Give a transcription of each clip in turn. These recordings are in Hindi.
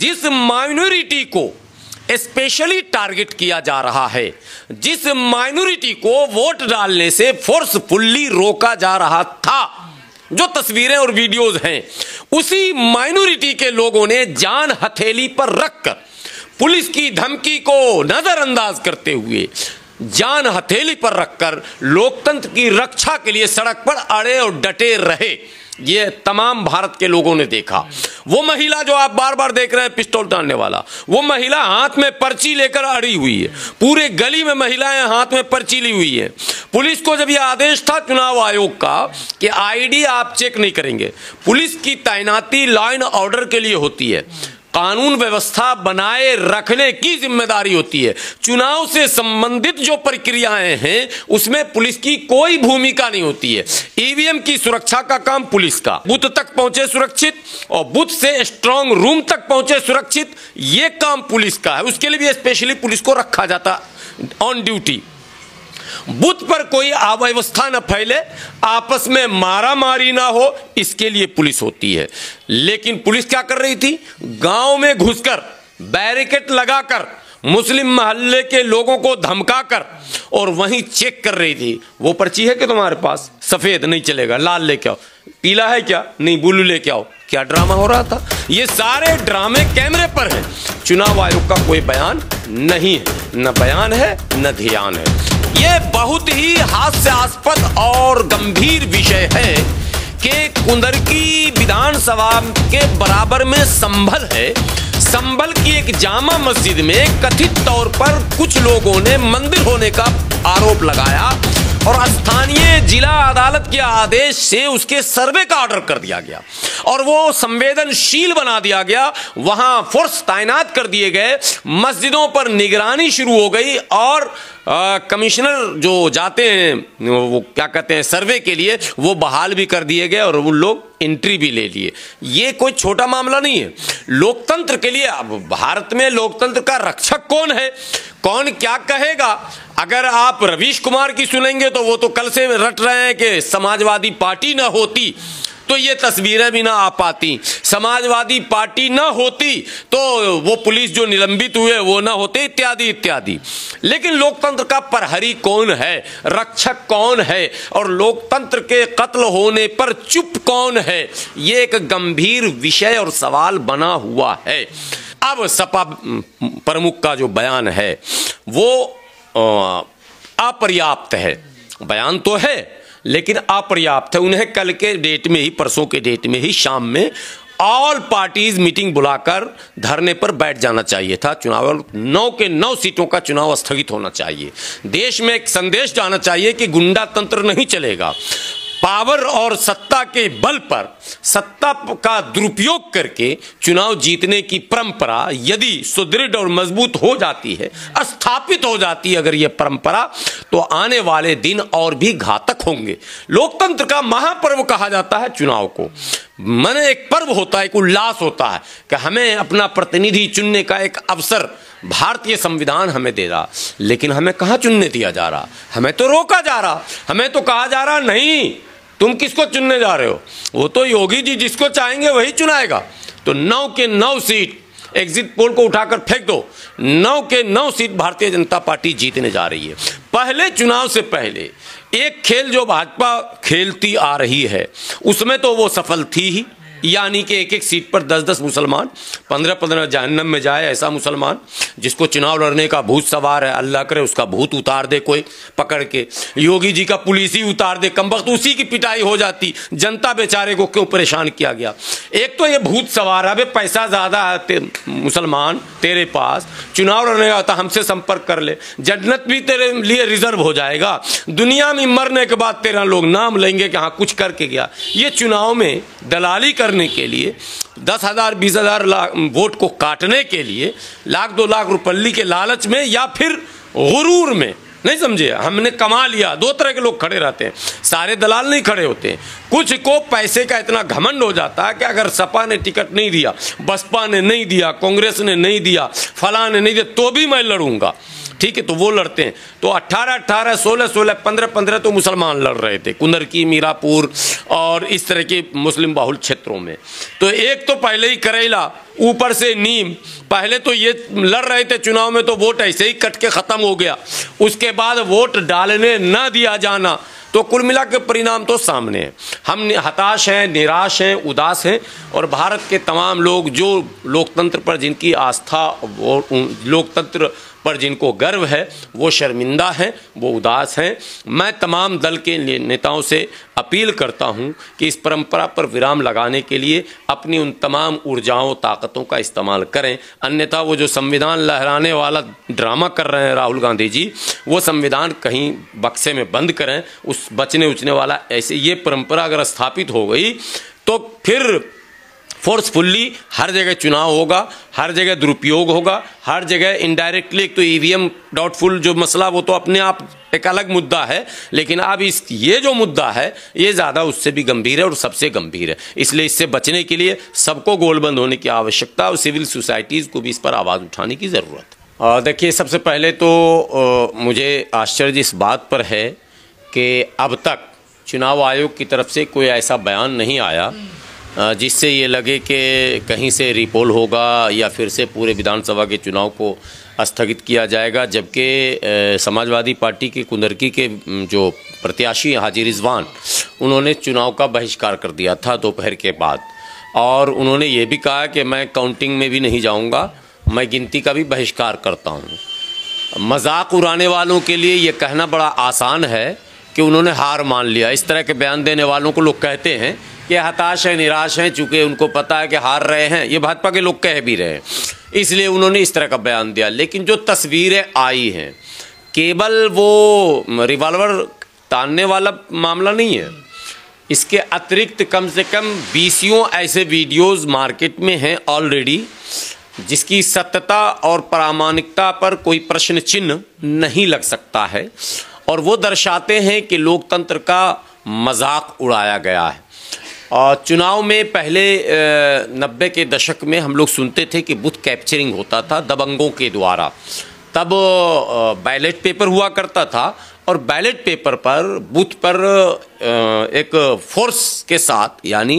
जिस माइनॉरिटी को स्पेशली टारगेट किया जा रहा है, जिस माइनॉरिटी को वोट डालने से फोर्सफुल्ली रोका जा रहा था, जो तस्वीरें और वीडियोस हैं, उसी माइनॉरिटी के लोगों ने जान हथेली पर रखकर पुलिस की धमकी को नजरअंदाज करते हुए जान हथेली पर रखकर लोकतंत्र की रक्षा के लिए सड़क पर अड़े और डटे रहे। ये तमाम भारत के लोगों ने देखा। वो महिला जो आप बार बार देख रहे हैं पिस्टल तानने वाला, वो महिला हाथ में पर्ची लेकर अड़ी हुई है। पूरे गली में महिलाएं हाथ में पर्ची ली हुई है। पुलिस को जब यह आदेश था चुनाव आयोग का कि आईडी आप चेक नहीं करेंगे, पुलिस की तैनाती लॉ एंड ऑर्डर के लिए होती है, कानून व्यवस्था बनाए रखने की जिम्मेदारी होती है। चुनाव से संबंधित जो प्रक्रियाएं हैं उसमें पुलिस की कोई भूमिका नहीं होती है। ईवीएम की सुरक्षा का काम पुलिस का, बूथ तक पहुंचे सुरक्षित और बूथ से स्ट्रांग रूम तक पहुंचे सुरक्षित, यह काम पुलिस का है। उसके लिए भी स्पेशली पुलिस को रखा जाता ऑन ड्यूटी। बूथ पर कोई अव्यवस्था न फैले, आपस में मारामारी ना हो, इसके लिए पुलिस होती है। लेकिन पुलिस क्या कर रही थी? गांव में घुसकर बैरिकेड लगाकर मुस्लिम मोहल्ले के लोगों को धमकाकर और वहीं चेक कर रही थी। वो पर्ची है कि तुम्हारे पास? सफेद नहीं चलेगा, लाल लेके आओ। पीला है क्या? नहीं, ब्लू लेके आओ। क्या ड्रामा हो रहा था? ये सारे ड्रामे कैमरे पर हैं। चुनाव आयोग का कोई बयान नहीं है, न बयान है न ध्यान है। ये बहुत ही हास्यास्पद और गंभीर विषय है कि कुंदरकी विधानसभा के बराबर में संभल है। संभल की एक जामा मस्जिद में कथित तौर पर कुछ लोगों ने मंदिर होने का आरोप लगाया और स्थानीय जिला अदालत के आदेश से उसके सर्वे का ऑर्डर कर दिया गया और वो संवेदनशील बना दिया गया। वहां फोर्स तैनात कर दिए गए, मस्जिदों पर निगरानी शुरू हो गई और कमिश्नर जो जाते हैं वो क्या कहते हैं सर्वे के लिए, वो बहाल भी कर दिए गए और वो लोग एंट्री भी ले लिए। ये कोई छोटा मामला नहीं है लोकतंत्र के लिए। अब भारत में लोकतंत्र का रक्षक कौन है, कौन क्या कहेगा? अगर आप रवीश कुमार की सुनेंगे तो वो तो कल से रट रहे हैं कि समाजवादी पार्टी ना होती तो ये तस्वीरें भी ना आ पाती, समाजवादी पार्टी ना होती तो वो पुलिस जो निलंबित हुए वो ना होते, इत्यादि इत्यादि। लेकिन लोकतंत्र का प्रहरी कौन है, रक्षक कौन है और लोकतंत्र के कत्ल होने पर चुप कौन है, ये एक गंभीर विषय और सवाल बना हुआ है। अब सपा प्रमुख का जो बयान है वो अपर्याप्त है। बयान तो है लेकिन अपर्याप्त है। उन्हें कल के डेट में ही, परसों के डेट में ही शाम में ऑल पार्टीज मीटिंग बुलाकर धरने पर बैठ जाना चाहिए था। चुनाव 9 के 9 सीटों का चुनाव स्थगित होना चाहिए। देश में एक संदेश जाना चाहिए कि गुंडा तंत्र नहीं चलेगा। पावर और सत्ता के बल पर सत्ता का दुरुपयोग करके चुनाव जीतने की परंपरा यदि सुदृढ़ और मजबूत हो जाती है, स्थापित हो जाती है अगर यह परंपरा, तो आने वाले दिन और भी घातक होंगे। लोकतंत्र का महापर्व कहा जाता है चुनाव को। माने एक पर्व होता है, एक उल्लास होता है कि हमें अपना प्रतिनिधि चुनने का एक अवसर भारतीय संविधान हमें दे रहा, लेकिन हमें कहां चुनने दिया जा रहा? हमें तो रोका जा रहा, हमें तो कहा जा रहा नहीं तुम किसको चुनने जा रहे हो, वो तो योगी जी जिसको चाहेंगे वही चुनाएगा। तो 9 के 9 सीट, एग्जिट पोल को उठाकर फेंक दो, 9 के 9 सीट भारतीय जनता पार्टी जीतने जा रही है। पहले चुनाव से पहले एक खेल जो भाजपा खेलती आ रही है उसमें तो वो सफल थी ही, यानी कि एक एक सीट पर 10-10 मुसलमान, 15-15 जहन्नम में जाए ऐसा मुसलमान जिसको चुनाव लड़ने का भूत सवार है, अल्लाह करे उसका भूत उतार दे कोई पकड़ के, योगी जी का पुलिस ही उतार दे, कमबख्त उसी की पिटाई हो जाती। जनता बेचारे को क्यों परेशान किया गया? एक तो ये भूत सवार है, पैसा ज्यादा है मुसलमान तेरे पास, चुनाव लड़ने का था हमसे संपर्क कर ले, जन्नत भी तेरे लिए रिजर्व हो जाएगा, दुनिया में मरने के बाद तेरा लोग नाम लेंगे कि हाँ कुछ करके गया। ये चुनाव में दलाली करने के लिए 10,000 20,000 वोट को काटने के लिए, लाख 2 लाख रुपये के लालच में या फिर गुरूर में, नहीं समझे, हमने कमा लिया। 2 तरह के लोग खड़े रहते हैं, सारे दलाल नहीं खड़े होते। कुछ को पैसे का इतना घमंड हो जाता है कि अगर सपा ने टिकट नहीं दिया, बसपा ने नहीं दिया, कांग्रेस ने नहीं दिया, फलां ने नहीं दिया, तो भी मैं लड़ूंगा। ठीक है, तो वो लड़ते हैं। तो 18-18, 16-16, 15-15 तो मुसलमान लड़ रहे थे कुंदरकी, मीरापुर और इस तरह के मुस्लिम बाहुल क्षेत्रों में। तो एक तो पहले ही करेला, ऊपर से नीम, पहले तो ये लड़ रहे थे चुनाव में तो वोट ऐसे ही कट के ख़त्म हो गया। उसके बाद वोट डालने ना दिया जाना, तो कुल मिला के परिणाम तो सामने है। हम हताश हैं, निराश हैं, उदास हैं, और भारत के तमाम लोग जो लोकतंत्र पर जिनकी आस्था, वो लोकतंत्र पर जिनको गर्व है, वो शर्मिंदा हैं, वो उदास हैं। मैं तमाम दल के नेताओं से अपील करता हूं कि इस परंपरा पर विराम लगाने के लिए अपनी उन तमाम ऊर्जाओं, ताकतों का इस्तेमाल करें। अन्यथा वो जो संविधान लहराने वाला ड्रामा कर रहे हैं राहुल गांधी जी, वो संविधान कहीं बक्से में बंद करें। उस बचने उचने वाला ऐसे ये परंपरा अगर स्थापित हो गई तो फिर फोर्सफुल्ली हर जगह चुनाव होगा, हर जगह दुरुपयोग होगा, हर जगह इनडायरेक्टली। एक तो ईवीएम डाउटफुल जो मसला, वो तो अपने आप एक अलग मुद्दा है, लेकिन अब ये जो मुद्दा है ये ज़्यादा उससे भी गंभीर है और सबसे गंभीर है। इसलिए इससे बचने के लिए सबको गोलबंद होने की आवश्यकता और सिविल सोसाइटीज़ को भी इस पर आवाज़ उठाने की ज़रूरत है। देखिए, सबसे पहले तो मुझे आश्चर्य इस बात पर है कि अब तक चुनाव आयोग की तरफ से कोई ऐसा बयान नहीं आया जिससे ये लगे कि कहीं से रिपोल होगा या फिर से पूरे विधानसभा के चुनाव को स्थगित किया जाएगा। जबकि समाजवादी पार्टी के कुंदरकी के जो प्रत्याशी हाजी रिजवान, उन्होंने चुनाव का बहिष्कार कर दिया था दोपहर के बाद, और उन्होंने ये भी कहा कि मैं काउंटिंग में भी नहीं जाऊंगा, मैं गिनती का भी बहिष्कार करता हूं। मजाक उड़ाने वालों के लिए ये कहना बड़ा आसान है कि उन्होंने हार मान लिया। इस तरह के बयान देने वालों को लोग कहते हैं कि हताश हैं, निराश हैं, चूँकि उनको पता है कि हार रहे हैं। ये भाजपा के लोग कह भी रहे हैं, इसलिए उन्होंने इस तरह का बयान दिया। लेकिन जो तस्वीरें आई हैं, केवल वो रिवॉल्वर तानने वाला मामला नहीं है, इसके अतिरिक्त कम से कम 20 ऐसे वीडियोज़ मार्केट में हैं ऑलरेडी, जिसकी सत्यता और प्रामाणिकता पर कोई प्रश्न चिन्ह नहीं लग सकता है, और वो दर्शाते हैं कि लोकतंत्र का मजाक उड़ाया गया है। और चुनाव में पहले 90 के दशक में हम लोग सुनते थे कि बूथ कैप्चरिंग होता था दबंगों के द्वारा। तब बैलेट पेपर हुआ करता था, और बैलेट पेपर पर बूथ पर एक फोर्स के साथ, यानी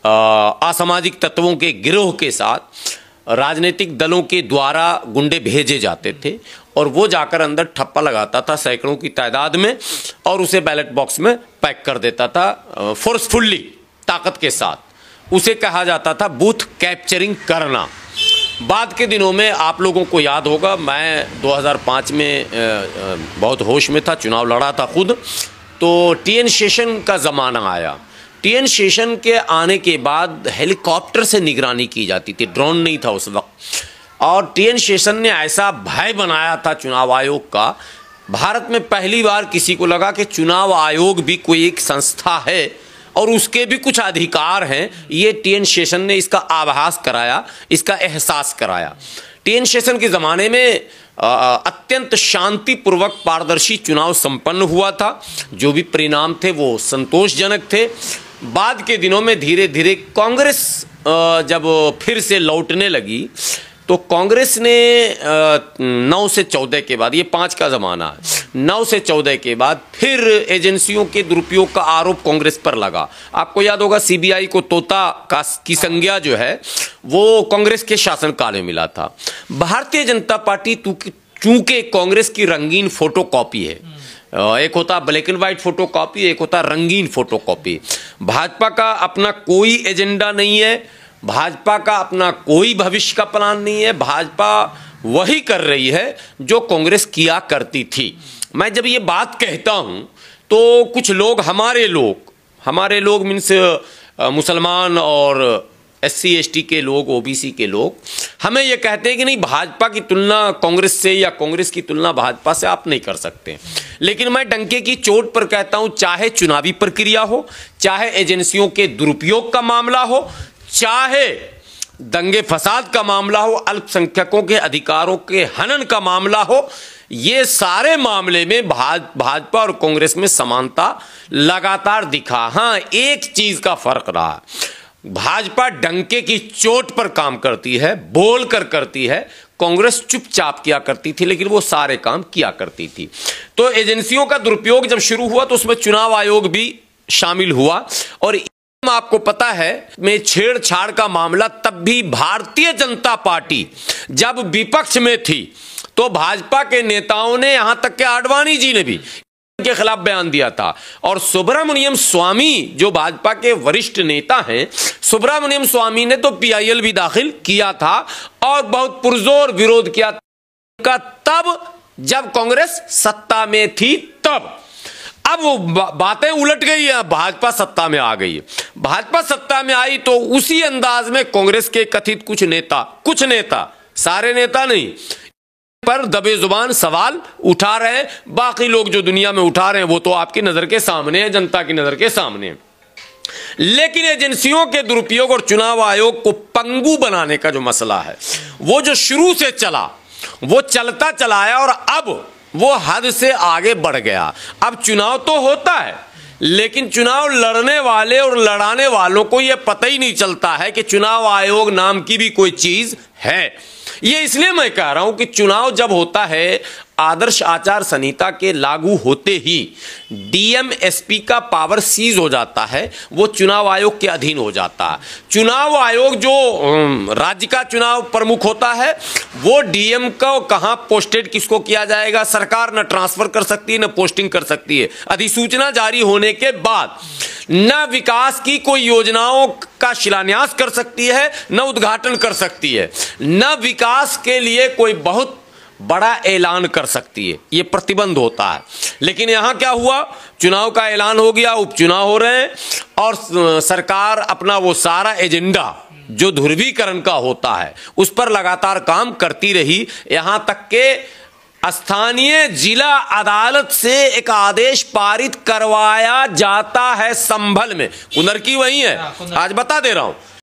असामाजिक तत्वों के गिरोह के साथ राजनीतिक दलों के द्वारा गुंडे भेजे जाते थे, और वो जाकर अंदर ठप्पा लगाता था सैकड़ों की तादाद में, और उसे बैलेट बॉक्स में पैक कर देता था फोर्सफुल्ली, ताकत के साथ। उसे कहा जाता था बूथ कैप्चरिंग करना। बाद के दिनों में आप लोगों को याद होगा, मैं 2005 में बहुत होश में था, चुनाव लड़ा था खुद, तो टीएन शेषन का ज़माना आया। टीएन शेषन के आने के बाद हेलीकॉप्टर से निगरानी की जाती थी, ड्रोन नहीं था उस वक्त, और टीएन शेषन ने ऐसा भय बनाया था चुनाव आयोग का। भारत में पहली बार किसी को लगा कि चुनाव आयोग भी कोई एक संस्था है और उसके भी कुछ अधिकार हैं। ये टीएन शेषन ने इसका आभास कराया, इसका एहसास कराया। टीएन शेषन के ज़माने में अत्यंत शांतिपूर्वक पारदर्शी चुनाव संपन्न हुआ था, जो भी परिणाम थे वो संतोषजनक थे। बाद के दिनों में धीरे धीरे कांग्रेस जब फिर से लौटने लगी, तो कांग्रेस ने 9 से 14 के बाद, ये 5 का ज़माना है, 9 से 14 के बाद फिर एजेंसियों के दुरुपयोग का आरोप कांग्रेस पर लगा। आपको याद होगा सीबीआई को तोता की संज्ञा जो है वो कांग्रेस के शासनकाल में मिला था। भारतीय जनता पार्टी चूंकि कांग्रेस की रंगीन फोटोकॉपी है, एक होता ब्लैक एंड व्हाइट फोटोकॉपी, एक होता रंगीन फोटोकॉपी। भाजपा का अपना कोई एजेंडा नहीं है, भाजपा का अपना कोई भविष्य का प्लान नहीं है। भाजपा वही कर रही है जो कांग्रेस किया करती थी। मैं जब ये बात कहता हूं तो कुछ लोग, हमारे लोग मीन्स मुसलमान और SC ST के लोग, OBC के लोग, हमें ये कहते हैं कि नहीं, भाजपा की तुलना कांग्रेस से या कांग्रेस की तुलना भाजपा से आप नहीं कर सकते। लेकिन मैं डंके की चोट पर कहता हूं, चाहे चुनावी प्रक्रिया हो, चाहे एजेंसियों के दुरुपयोग का मामला हो, चाहे दंगे फसाद का मामला हो, अल्पसंख्यकों के अधिकारों के हनन का मामला हो, ये सारे मामले में भाजपा और कांग्रेस में समानता लगातार दिखा। हां, एक चीज का फर्क रहा, भाजपा डंके की चोट पर काम करती है, बोलकर करती है, कांग्रेस चुपचाप किया करती थी, लेकिन वो सारे काम किया करती थी। तो एजेंसियों का दुरुपयोग जब शुरू हुआ तो उसमें चुनाव आयोग भी शामिल हुआ। और आपको पता है में छेड़छाड़ का मामला तब भी भारतीय जनता पार्टी जब विपक्ष में थी तो भाजपा के नेताओं ने, यहां तक के आडवाणी जी ने भी के खिलाफ बयान दिया था। और सुब्रमण्यम स्वामी जो भाजपा के वरिष्ठ नेता हैं, सुब्रमण्यम स्वामी ने तो पीआईएल भी दाखिल किया था और बहुत पुरजोर विरोध किया था तब जब कांग्रेस सत्ता में थी तब। अब वो बातें उलट गई है, भाजपा सत्ता में आ गई है। भाजपा सत्ता में आई तो उसी अंदाज में कांग्रेस के कथित कुछ नेता, सारे नेता नहीं, पर दबे जुबान सवाल उठा रहे हैं। बाकी लोग जो दुनिया में उठा रहे हैं वो तो आपकी नजर के सामने है, जनता की नजर के सामने है। लेकिन एजेंसियों के दुरुपयोग और चुनाव आयोग को पंगु बनाने का जो मसला है वो जो शुरू से चला वो चलता चला है और अब वो हद से आगे बढ़ गया। अब चुनाव तो होता है लेकिन चुनाव लड़ने वाले और लड़ाने वालों को यह पता ही नहीं चलता है कि चुनाव आयोग नाम की भी कोई चीज है। ये इसलिए मैं कह रहा हूं कि चुनाव जब होता है, आदर्श आचार संहिता के लागू होते ही डीएम एसपी का पावर सीज हो जाता है, वो चुनाव आयोग के अधीन हो जाता है। चुनाव आयोग जो राज्य का चुनाव प्रमुख होता है वो डीएम को कहां पोस्टेड किसको किया जाएगा, सरकार न ट्रांसफर कर सकती है न पोस्टिंग कर सकती है। अधिसूचना जारी होने के बाद न विकास की कोई योजनाओं का शिलान्यास कर सकती है, न उद्घाटन कर सकती है, न विकास के लिए कोई बहुत बड़ा ऐलान कर सकती है। यह प्रतिबंध होता है। लेकिन यहां क्या हुआ, चुनाव का ऐलान हो गया, उपचुनाव हो रहे हैं और सरकार अपना वो सारा एजेंडा जो ध्रुवीकरण का होता है उस पर लगातार काम करती रही। यहां तक के स्थानीय जिला अदालत से एक आदेश पारित करवाया जाता है संभल में। कुनर की वही है, आज बता दे रहा हूं।